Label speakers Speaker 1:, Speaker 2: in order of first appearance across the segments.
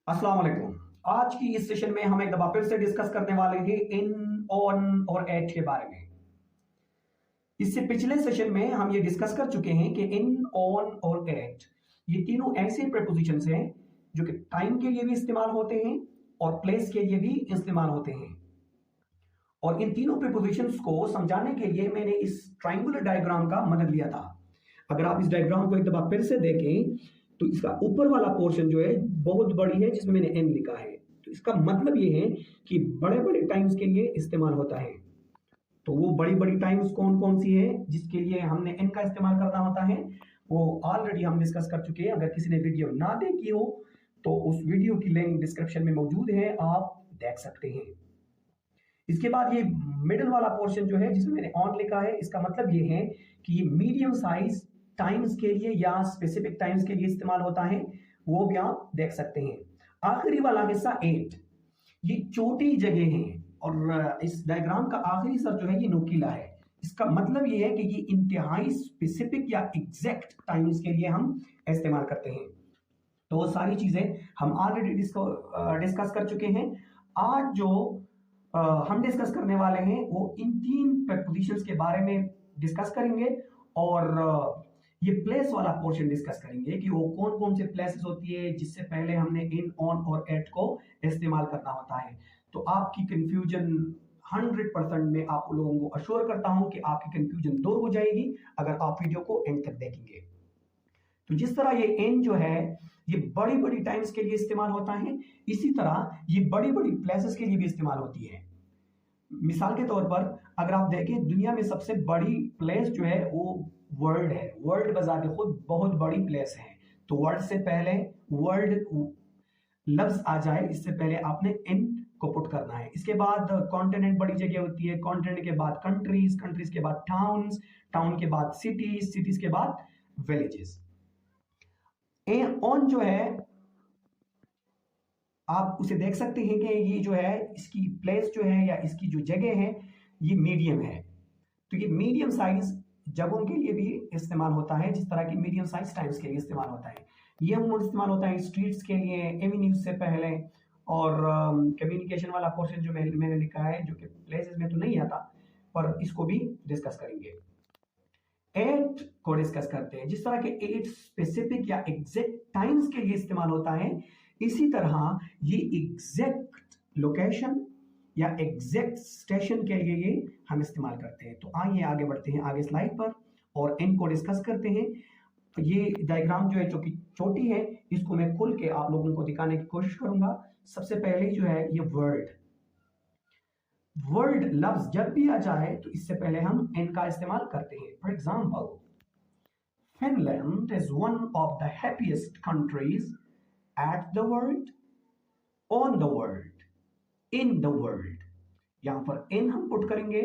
Speaker 1: अस्सलाम वालेकुम। आज की इस सेशन में हम एक दफा फिर से डिस्कस करने वाले हैं इन, ऑन और एट के बारे में। इससे पिछले सेशन में हम ये डिस्कस कर चुके हैं कि इन, ऑन और एट ये तीनों ऐसे प्रीपोजिशंस हैं जो कि टाइम के लिए भी इस्तेमाल होते हैं और प्लेस के लिए भी इस्तेमाल होते हैं। और इन तीनों प्रीपोजिशंस को समझाने के लिए मैंने इस ट्रायंगुलर डायग्राम का मदद लिया था। अगर आप इस डायग्राम को एक दफा फिर से देखें तो इसका ऊपर वाला पोर्शन जो है बहुत बड़ी है, जिसमें मैंने एन लिखा है। तो इसका मतलब ये है कि बड़े बड़े टाइम्स के लिए इस्तेमाल होता है। तो वो बड़ी बड़ी टाइम्स कौन कौन सी है जिसके लिए हमने एन का इस्तेमाल करना होता है, वो ऑलरेडी हम डिस्कस कर चुके हैं। अगर किसी ने वीडियो ना देखी हो तो उस वीडियो की लिंक डिस्क्रिप्शन में मौजूद है, आप देख सकते हैं। इसके बाद ये मिडिल वाला पोर्शन जो है जिसमें मैंने ऑन लिखा है, इसका मतलब ये है कि ये मीडियम साइज टाइम्स के लिए या स्पेसिफिक टाइम्स के लिए इस्तेमाल होता है, वो भी आप देख सकते हैं। आखिरी वाला हिस्सा एट, ये छोटी जगह है और इस डायग्राम का आखिरी सर जो है ये नुकीला है। इसका मतलब ये है कि ये इंतहाई स्पेसिफिक या एग्जैक्ट टाइम्स के लिए हम इस्तेमाल करते हैं। तो वो सारी चीजें हम ऑलरेडी डिस्कस कर चुके हैं। आज जो हम डिस्कस करने वाले हैं वो इन तीन प्रीपोजिशंस के बारे में डिस्कस करेंगे और ये प्लेस वाला पोर्शन डिस्कस करेंगे कि वो कौन कौन से प्लेसेस होती है जिससे पहले हमने इन, ऑन और एट को इस्तेमाल करना होता है। तो आपकी कंफ्यूजन 100% में आप लोगों को अश्योर करता हूं कि आपकी कंफ्यूजन दूर हो जाएगी अगर आप वीडियो को एंड तक देखेंगे। तो जिस तरह ये एन जो है ये बड़ी बड़ी टाइम्स के लिए इस्तेमाल होता है, इसी तरह ये बड़ी बड़ी प्लेसेस के लिए भी इस्तेमाल होती है। मिसाल के तौर पर अगर आप देखें दुनिया में सबसे बड़ी प्लेस जो है वो वर्ल्ड है। वर्ल्ड बजाते खुद बहुत बड़ी प्लेस है। तो वर्ल्ड से पहले वर्ल्ड लफ्ज आ जाए इससे पहले आपने इन को पुट करना है। इसके बाद कॉन्टिनेंट बड़ी जगह होती है, कॉन्टिनेंट के बाद कंट्रीज, कंट्रीज के बाद टाउन्स, टाउन के बाद सिटीज, सिटीज के बाद विलेजेस। ऑन जो है आप उसे देख सकते हैं कि ये जो है इसकी प्लेस जो है या इसकी जो जगह है ये मीडियम है। तो ये मीडियम साइज जगहों के लिए भी इस्तेमाल होता है, जिस तरह की मीडियम साइज टाइम्स के लिए इस्तेमाल होता है। ये अमूमन इस्तेमाल होता है स्ट्रीट्स के लिए, एवेन्यूज से पहले, और कम्युनिकेशन वाला पोर्शन जो मैंने लिखा है जो कि प्लेसेस में तो नहीं आता पर इसको भी डिस्कस करेंगे। एट को डिस्कस करते हैं। जिस तरह के एट स्पेसिफिक या एग्जैक्ट टाइम्स के लिए इस्तेमाल होता है, इसी तरह ये एग्जैक्ट लोकेशन या एग्जैक्ट स्टेशन के लिए ये हम इस्तेमाल करते हैं। तो आइए आगे बढ़ते हैं आगे स्लाइड पर और एन को डिस्कस करते हैं। तो ये डायग्राम जो है जो कि छोटी है, इसको मैं खुल के आप लोगों को दिखाने की कोशिश करूंगा। सबसे पहले जो है ये वर्ल्ड, वर्ल्ड लफ्ज जब भी आ जाए तो इससे पहले हम एन का इस्तेमाल करते हैं। For example, Finland is one of the happiest countries at the world, on the world, in the world. यहां पर इन हम पुट करेंगे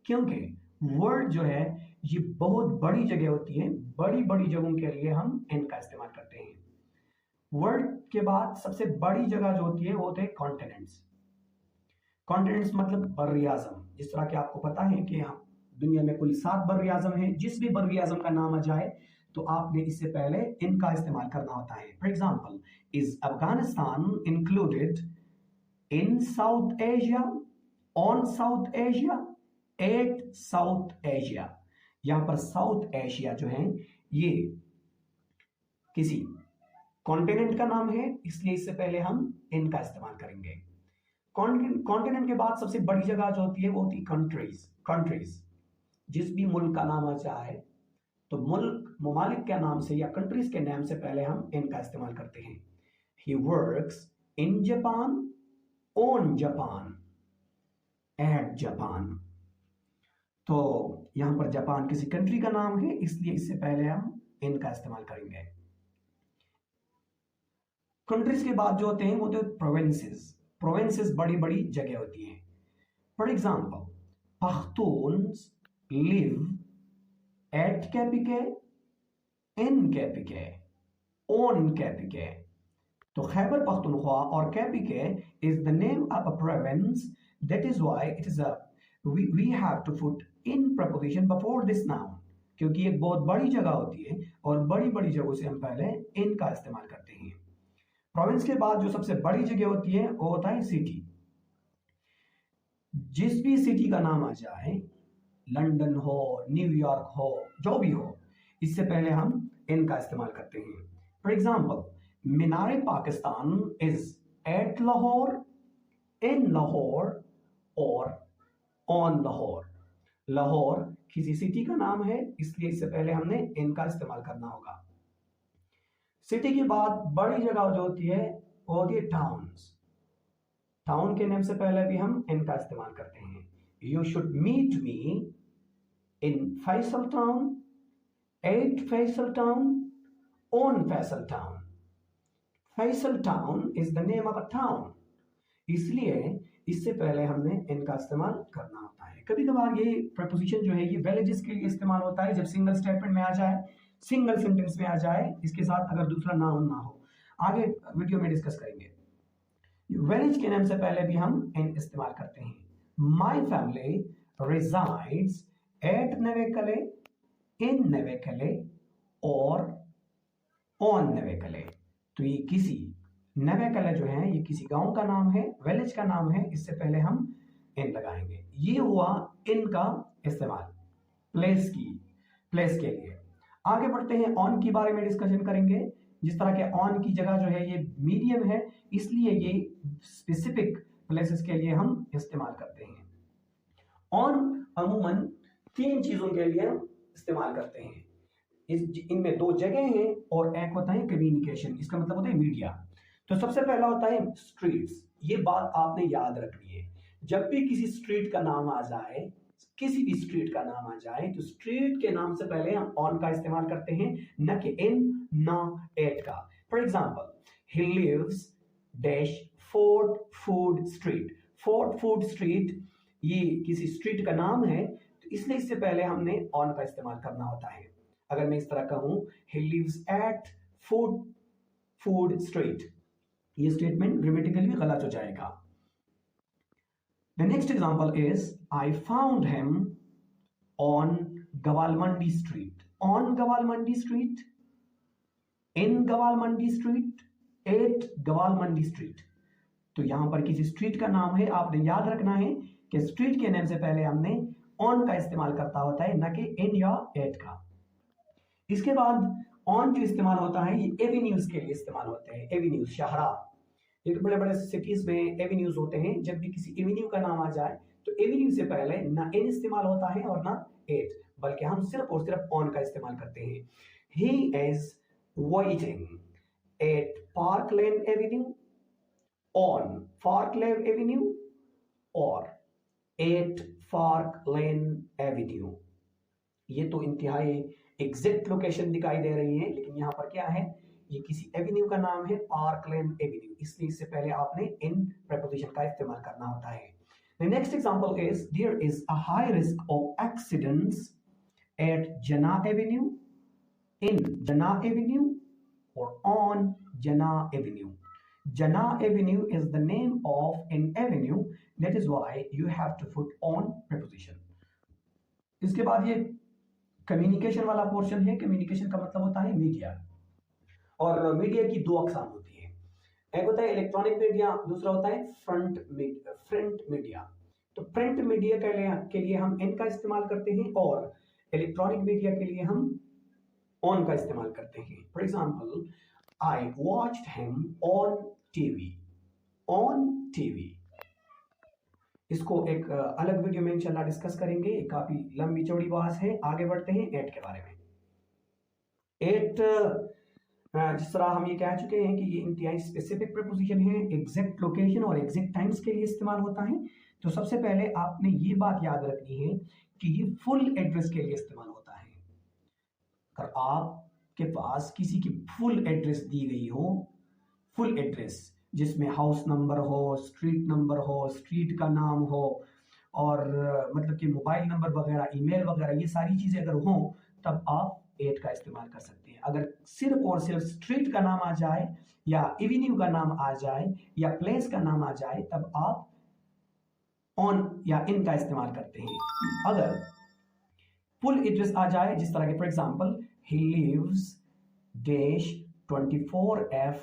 Speaker 1: क्योंकि वर्ल्ड जो है ये बहुत बड़ी जगह होती है। बड़ी बड़ी जगहों के लिए हम इन का इस्तेमाल करते हैं। वर्ल्ड के बाद सबसे बड़ी जगह जो होती है वो होते हैं कॉन्टिनेंट्स। कॉन्टिनेंट्स मतलब बर्र आज़म। जिस तरह कि आपको पता है कि दुनिया में कुल 7 बर्र आज़म है। जिस भी बर्र आज़म का नाम आ जाए तो आपने इससे पहले इनका इस्तेमाल करना होता है। For example, is Afghanistan included in South Asia, on South Asia, at South Asia. यहां पर साउथ एशिया जो है ये किसी कॉन्टिनेंट का नाम है, इसलिए इससे पहले हम इनका इस्तेमाल करेंगे। कॉन्टिनेंट के बाद सबसे बड़ी जगह जो होती है वो होती है कंट्रीज। कंट्रीज जिस भी मुल्क का नाम आ जाए तो मुल्क ममालिक के नाम से या कंट्रीज के नाम से पहले हम इनका इस्तेमाल करते हैं। He works in Japan, on Japan, eight Japan. तो यहां पर जापान किसी कंट्री का नाम है, इसलिए इससे पहले हम इनका इस्तेमाल करेंगे। कंट्रीज के बाद जो होते हैं वो होते हैं प्रोविंसेस। प्रोविंसेस बड़ी बड़ी जगह होती हैं। For example, Pakhtuns live at KPK, in KPK, on KPK. तो खैबर पख्तूनख्वा और KPK is the name of a province, that is why it is a we have to put in preposition before this noun, क्योंकि एक बहुत बड़ी जगह होती है और बड़ी बड़ी जगहों से हम पहले इन का इस्तेमाल करते हैं। प्रोविंस के बाद जो सबसे बड़ी जगह होती है वो होता है सिटी। जिस भी सिटी का नाम आ जाए, लंदन हो, न्यूयॉर्क हो, जो भी हो, इससे पहले हम इन का इस्तेमाल करते हैं। For example, Minar Pakistan is at Lahore, in Lahore और ऑन लाहौर। लाहौर किसी सिटी का नाम है, इसलिए इससे पहले हमने इन का इस्तेमाल करना होगा। सिटी के बाद बड़ी जगह जो होती है वो होती है टाउन्स। टाउन के नेम से पहले भी हम इन का इस्तेमाल करते हैं। You should meet me in Faisal Town, at Faisal Town, on Faisal Town. Faisal Town is the name of a town, इसलिए इससे पहले हमने इनका इस्तेमाल करना होता है। कभी कभार ये प्रपोजिशन जो है ये विलेजेस के लिए इस्तेमाल होता है, जब सिंगल स्टेटमेंट में आ जाए, सिंगल सेंटेंस में आ जाए, इसके साथ अगर दूसरा नाउन ना हो। आगे वीडियो में डिस्कस करेंगे। विलेज के नाम से पहले भी हम इन इस्तेमाल करते हैं। माई फैमिली रिजाइड्स एट नवेकले, इन नवेकले और ऑन नवेकले। तो ये किसी नवेकले जो है ये किसी गांव का नाम है, विलेज का नाम है, इससे पहले हम इन लगाएंगे। ये हुआ इन का इस्तेमाल प्लेस के लिए। आगे बढ़ते हैं, ऑन के बारे में डिस्कशन करेंगे। जिस तरह के ऑन की जगह जो है ये मीडियम है, इसलिए ये स्पेसिफिक प्लेसेस के लिए हम इस्तेमाल करते हैं। ऑन अमूमन 3 चीजों के लिए हम इस्तेमाल करते हैं। इनमें 2 जगह हैं और एक होता है कम्युनिकेशन, इसका मतलब होता है मीडिया। तो सबसे पहला होता है स्ट्रीट्स। ये बात आपने याद रखनी है, जब भी किसी स्ट्रीट का नाम आ जाए, किसी भी स्ट्रीट का नाम आ जाए, तो स्ट्रीट के नाम से पहले हम ऑन का इस्तेमाल करते हैं, न कि इन, न एट का। For example, he lives dash Fort Food Street. Fort Food street ये किसी स्ट्रीट का नाम है, तो इसलिए इससे पहले हमने ऑन का इस्तेमाल करना होता है। अगर मैं इस तरह कहूं, he lives at food street, ये स्टेटमेंट ग्रामेटिकली गलत हो जाएगा। The next example is, I found him on Gawalmandi Street. On Gawalmandi Street, in Gawalmandi Street, at Gawalmandi Street. तो यहां पर किसी स्ट्रीट का नाम है, आपने याद रखना है कि स्ट्रीट के नेम से पहले हमने ऑन का इस्तेमाल करता होता है, न कि इन या एट का। इसके बाद ऑन जो इस्तेमाल होता है ये एवेन्यूज के लिए इस्तेमाल होते हैं। एवेन्यूज, शाहरा, ये बड़े बड़े सिटीज में एवेन्यूज होते हैं। जब भी किसी एवेन्यू का नाम आ जाए तो एवेन्यू से पहले ना इन इस्तेमाल होता है और ना एट, बल्कि हम सिर्फ और सिर्फ ऑन का इस्तेमाल करते हैं। He is waiting eight park lane Avenue, on park lane Avenue और एट पार्क लेन एवेन्यू। ये तो इंतहाई एग्जैक्ट लोकेशन दिखाई दे रही है, लेकिन यहाँ पर क्या है, ये किसी एवेन्यू का नाम है, पार्क लेन एवेन्यू, इसलिए इससे पहले आपने इन प्रपोजिशन का इस्तेमाल करना होता है। The next example is, there is a high risk of accidents at Jinnah Avenue, in Jinnah Avenue or on Jinnah Avenue. Jinnah Avenue is the name of an avenue, that is why you have to put on preposition. इसके बाद ये communication वाला portion है। Communication का मतलब होता है media, और मीडिया की 2 अकसाम होती है। एक होता है इलेक्ट्रॉनिक मीडिया, दूसरा होता है प्रिंट मीडिया। तो प्रिंट मीडिया के लिए हम इन का इस्तेमाल करते हैं और इलेक्ट्रॉनिक मीडिया के लिए हम ऑन का इस्तेमाल करते हैं। For example, I watched him on TV. On TV, इसको एक अलग वीडियो में इंशाल्लाह डिस्कस करेंगे, काफी लंबी चौड़ी बात है। आगे बढ़ते हैं एट के बारे में। एट, जिस तरह हम ये कह चुके हैं कि ये इंतहाई स्पेसिफिक प्रपोजिशन है, एग्जैक्ट लोकेशन और एग्जैक्ट टाइम्स के लिए इस्तेमाल होता है। तो सबसे पहले आपने ये बात याद रखनी है कि ये फुल एड्रेस के लिए इस्तेमाल होता है। अगर आपके पास किसी की फुल एड्रेस दी गई हो, फुल एड्रेस जिसमें हाउस नंबर हो, स्ट्रीट नंबर हो, स्ट्रीट का नाम हो और मतलब कि मोबाइल नंबर वगैरह, ईमेल वगैरह, ये सारी चीज़ें अगर हों, तब आप एट का इस्तेमाल कर सकते हैं। अगर सिर्फ और सिर्फ स्ट्रीट का नाम आ जाए या एवेन्यू का नाम आ जाए या प्लेस का नाम आ जाए, तब आप ऑन या इन का इस्तेमाल करते हैं। अगर फुल एड्रेस आ जाए, जिस तरह के for example, he lives dash 24F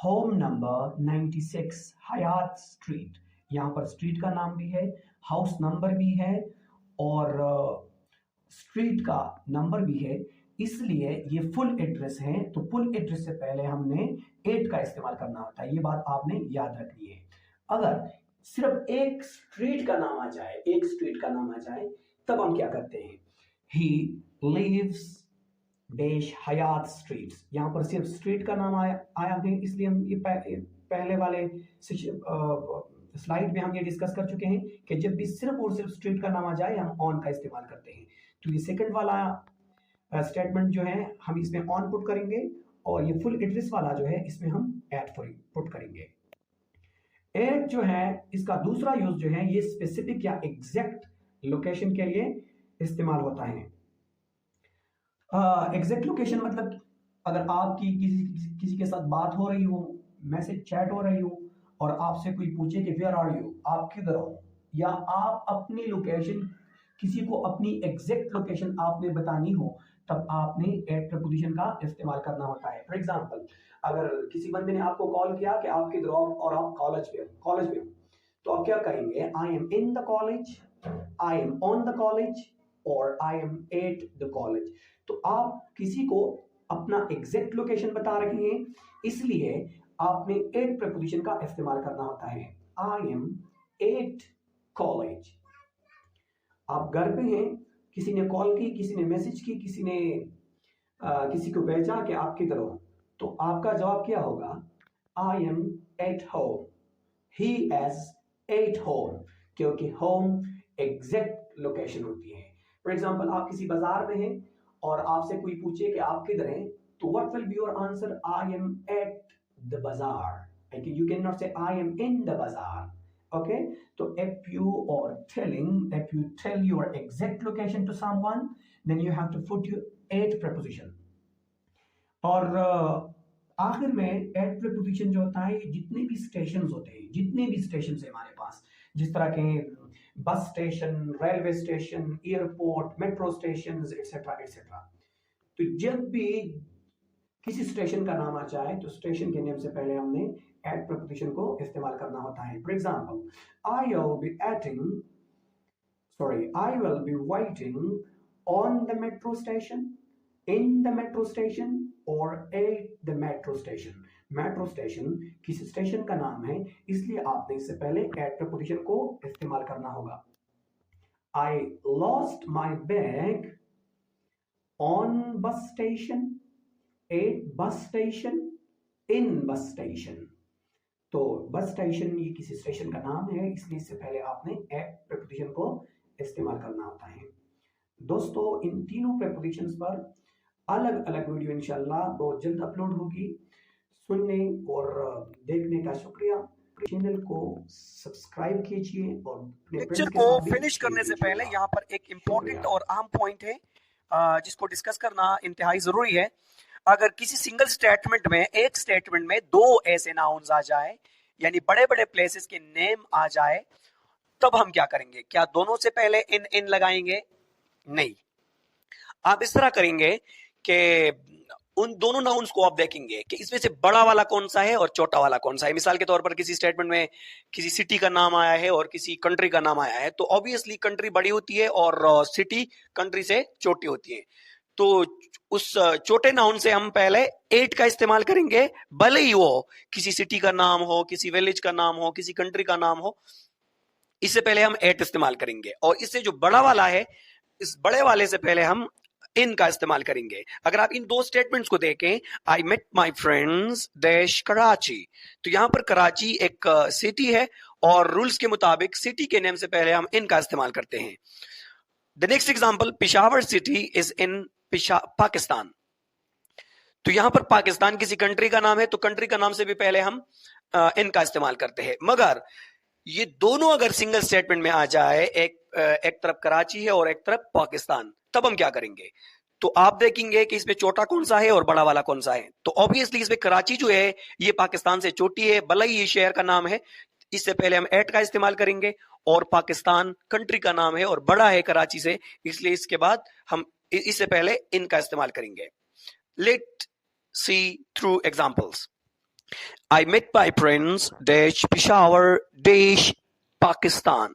Speaker 1: home number 96 Hayat street, यहाँ पर स्ट्रीट का नाम भी है, हाउस नंबर भी है और स्ट्रीट का नंबर भी है, इसलिए ये फुल एड्रेस है। तो फुल एड्रेस से पहले हमने 8 का इस्तेमाल करना होता है, ये बात आपने याद रखनी है। अगर सिर्फ एक स्ट्रीट का नाम आ जाए, एक स्ट्रीट का नाम आ जाए, तब हम क्या करते हैं, he lives dash Hayat streets, यहाँ पर सिर्फ स्ट्रीट का नाम आया है, इसलिए हम ये पहले वाले स्लाइड में हम ये डिस्कस कर चुके हैं कि जब भी सिर्फ और सिर्फ स्ट्रीट का नाम आ जाए हम ऑन का इस्तेमाल करते हैं। तो ये सेकंड वाला स्टेटमेंट जो है हम इसमें ऑन पुट करेंगे और ये फुल एड्रेस वाला जो है इसमें हम एट पुट करेंगे। एट जो है इसका दूसरा यूज जो है ये स्पेसिफिक या एग्जैक्ट लोकेशन के लिए इस्तेमाल होता है। एग्जैक्ट लोकेशन मतलब अगर आपकी किसी के साथ बात हो रही हो, मैसेज चैट हो रही हो और आपसे कोई पूछे कि वेयर आर यू, आप किधर हो, या आप अपनी लोकेशन किसी को अपनी एग्जैक्ट लोकेशन आपने बतानी हो, तब आपने एट प्रपोजिशन का इस्तेमाल करना होता है। फॉर एग्जांपल अगर किसी बंदे ने आपको कॉल किया कि आप किधर हो और आप कॉलेज में हो, तो आप क्या कहेंगे, I am in the college, I am on the college और I am at the college. तो आप किसी को अपना एग्जैक्ट लोकेशन बता रहे हैं, इसलिए आपने एट प्रपोजिशन का इस्तेमाल करना होता है। आई एम एट कॉलेज। आप घर पे हैं, किसी ने कॉल की, किसी ने मैसेज की, किसी ने किसी को भेजा कि आप किधर हो, तो आपका जवाब क्या होगा, आई am at home, he is at home, क्योंकि होम एग्जैक्ट लोकेशन होती है। फॉर एग्जाम्पल आप किसी बाजार में हैं और आपसे कोई पूछे कि आप किधर हैं, तो what will be your answer, I am at the बाजार। You cannot say I am in the bazaar. Okay, so if you tell your exact location to someone, then you have to put your at preposition. और आखिर में eight preposition जो होता है, जितने भी station होते हैं, जितने भी स्टेशन है हमारे पास, जिस तरह के bus station, railway station, airport, metro station etcetera etcetera, तो जब भी किसी स्टेशन का नाम आ जाए तो स्टेशन के नेम से पहले हमने एट प्रपोजिशन को इस्तेमाल करना होता है। For example I will be waiting on the metro station, in the metro station और at the metro station. Metro station किसी स्टेशन का नाम है, इसलिए आपने इससे पहले एट प्रपोजिशन को इस्तेमाल करना होगा। I lost my bag on bus station, at bus station, in bus station. तो बस स्टेशन ये किसी स्टेशन का नाम है, इसलिए इससे पहले आपने एट प्रपोजिशन को इस्तेमाल करना होता है। दोस्तों इन तीनों प्रपोजिशंस पर अलग अलग वीडियो इंशाल्लाह बहुत जल्द अपलोड होगी। सुनने और देखने का शुक्रिया। चैनल को सब्सक्राइब कीजिए और
Speaker 2: लेक्चर को फिनिश करने से पहले यहाँ पर एक इम्पोर्टेंट और अहम पॉइंट है जिसको डिस्कस करना इंतहाई जरूरी है। अगर किसी सिंगल स्टेटमेंट में, एक स्टेटमेंट में दो ऐसे नाउन्स आ जाए, यानी बड़े बड़े प्लेसेस के नेम आ जाए, तब हम क्या करेंगे, क्या दोनों से पहले इन लगाएंगे? नहीं, आप इस तरह करेंगे कि उन दोनों नाउन्स को आप देखेंगे कि इसमें से बड़ा वाला कौन सा है और छोटा वाला कौन सा है। मिसाल के तौर पर किसी स्टेटमेंट में किसी सिटी का नाम आया है और किसी कंट्री का नाम आया है, तो ऑब्वियसली कंट्री बड़ी होती है और सिटी कंट्री से छोटी होती है। तो उस छोटे नाउन से हम पहले एट का इस्तेमाल करेंगे, भले ही वो किसी सिटी का नाम हो, किसी विलेज का नाम हो, किसी कंट्री का नाम हो, इससे पहले हम एट इस्तेमाल करेंगे। और इससे जो बड़ा वाला है, इस बड़े वाले से पहले हम इन का इस्तेमाल करेंगे। अगर आप इन दो स्टेटमेंट्स को देखें, आई मेट माई फ्रेंड्स देश कराची, तो यहां पर कराची एक सिटी है और रूल्स के मुताबिक सिटी के नेम से पहले हम इन का इस्तेमाल करते हैं। The next example, Peshawar city is in Pakistan, तो यहां पर पाकिस्तान किसी कंट्री का नाम है, तो कंट्री का नाम से भी पहले हम इन का इस्तेमाल करते हैं। मगर ये दोनों अगर सिंगल स्टेटमेंट में आ जाए, एक तरफ कराची है और एक तरफ पाकिस्तान, तब हम क्या करेंगे? तो आप देखेंगे कि इसमें छोटा कौन सा है और बड़ा वाला कौन सा है। तो ऑब्वियसली इसमें कराची जो है ये पाकिस्तान से छोटी है, भले ही ये शहर का नाम है, इससे पहले हम एट का इस्तेमाल करेंगे। और पाकिस्तान कंट्री का नाम है और बड़ा है कराची से, इसलिए इसके बाद हम इससे पहले इनका इस्तेमाल करेंगे। Let see through examples. I met my friends dash Peshawar dash Pakistan.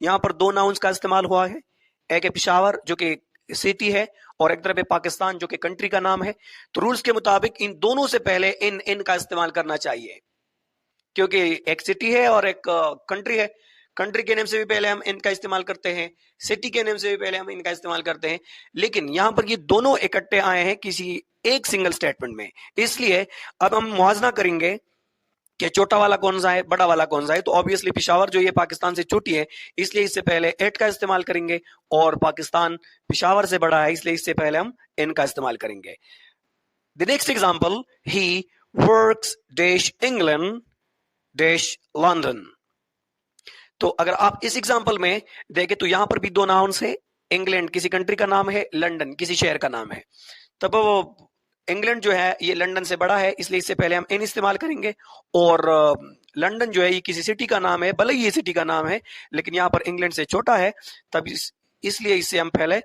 Speaker 2: यहां पर दो नाउन्स का इस्तेमाल हुआ है, एक है पिशावर जो कि सिटी है और एक तरफ है पाकिस्तान जो कि कंट्री का नाम है। तो रूल्स के मुताबिक इन दोनों से पहले इन का इस्तेमाल करना चाहिए, क्योंकि एक सिटी है और एक कंट्री है। कंट्री के नेम से भी पहले हम इनका इस्तेमाल करते हैं, सिटी के नेम से भी पहले हम इनका इस्तेमाल करते हैं, लेकिन यहां पर ये दोनों इकट्ठे आए हैं किसी एक सिंगल स्टेटमेंट में। इसलिए अब हम मुआवजा करेंगे कि छोटा वाला कौन सा है, बड़ा वाला कौन सा है। तो ऑब्वियसली पिशावर जो ये पाकिस्तान से छोटी है इसलिए इससे पहले एट का इस्तेमाल करेंगे, और पाकिस्तान पिशावर से बड़ा है इसलिए इससे पहले हम इन का इस्तेमाल करेंगे। The next example, he works dash England dash London. तो अगर आप इस एग्जांपल में देखें तो यहां पर भी दो नाउन्स है, इंग्लैंड किसी कंट्री का नाम है, लंदन किसी शहर का नाम है। तब वो इंग्लैंड जो है ये लंदन से बड़ा है इसलिए इससे पहले हम इन इस्तेमाल करेंगे, और लंदन जो है ये किसी सिटी का नाम है, भले ही ये सिटी का नाम है लेकिन यहाँ पर इंग्लैंड से छोटा है, तब इसलिए इससे हम पहले